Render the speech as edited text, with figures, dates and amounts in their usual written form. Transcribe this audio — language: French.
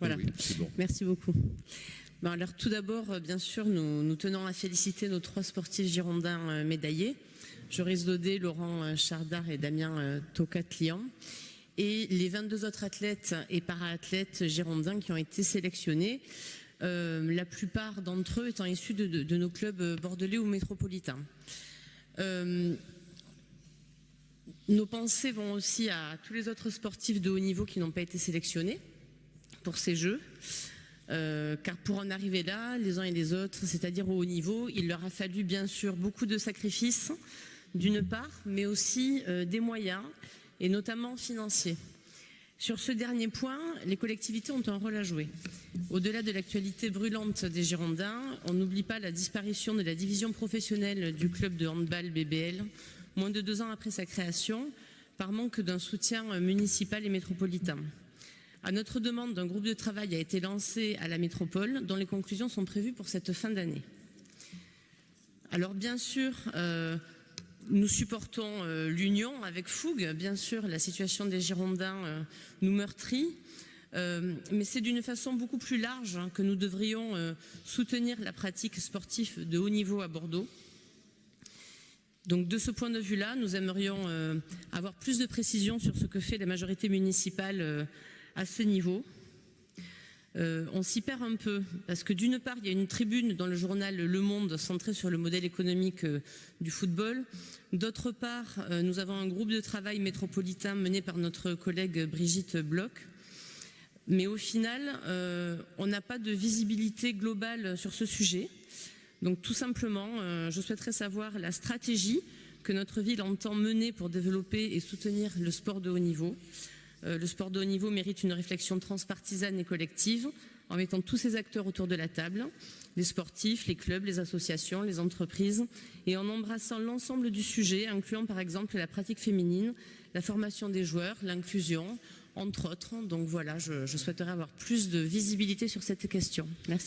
Voilà. Oui, c'est bon. Merci beaucoup. Bon, alors tout d'abord, bien sûr, nous tenons à féliciter nos 3 sportifs girondins médaillés, Joris Daudet, Laurent Chardard et Damien Tocatlian, et les 22 autres athlètes et para-athlètes girondins qui ont été sélectionnés, la plupart d'entre eux étant issus de nos clubs bordelais ou métropolitains. Nos pensées vont aussi à tous les autres sportifs de haut niveau qui n'ont pas été sélectionnés pour ces Jeux. Car pour en arriver là, les uns et les autres, c'est-à-dire au haut niveau, il leur a fallu bien sûr beaucoup de sacrifices, d'une part, mais aussi des moyens, et notamment financiers. Sur ce dernier point, les collectivités ont un rôle à jouer. Au-delà de l'actualité brûlante des Girondins, on n'oublie pas la disparition de la division professionnelle du club de handball BBL, moins de 2 ans après sa création, par manque d'un soutien municipal et métropolitain. À notre demande, un groupe de travail a été lancé à la métropole, dont les conclusions sont prévues pour cette fin d'année. Alors bien sûr, nous supportons l'union avec fougue. Bien sûr, la situation des Girondins nous meurtrit, mais c'est d'une façon beaucoup plus large que nous devrions soutenir la pratique sportive de haut niveau à Bordeaux. Donc de ce point de vue-là, nous aimerions avoir plus de précisions sur ce que fait la majorité municipale à ce niveau. On s'y perd un peu, parce que d'une part, il y a une tribune dans le journal Le Monde centrée sur le modèle économique du football. D'autre part, nous avons un groupe de travail métropolitain mené par notre collègue Brigitte Bloch. Mais au final, on n'a pas de visibilité globale sur ce sujet. Donc tout simplement, je souhaiterais savoir la stratégie que notre ville entend mener pour développer et soutenir le sport de haut niveau. Le sport de haut niveau mérite une réflexion transpartisane et collective en mettant tous ces acteurs autour de la table, les sportifs, les clubs, les associations, les entreprises, et en embrassant l'ensemble du sujet, incluant par exemple la pratique féminine, la formation des joueurs, l'inclusion, entre autres. Donc voilà, je souhaiterais avoir plus de visibilité sur cette question. Merci.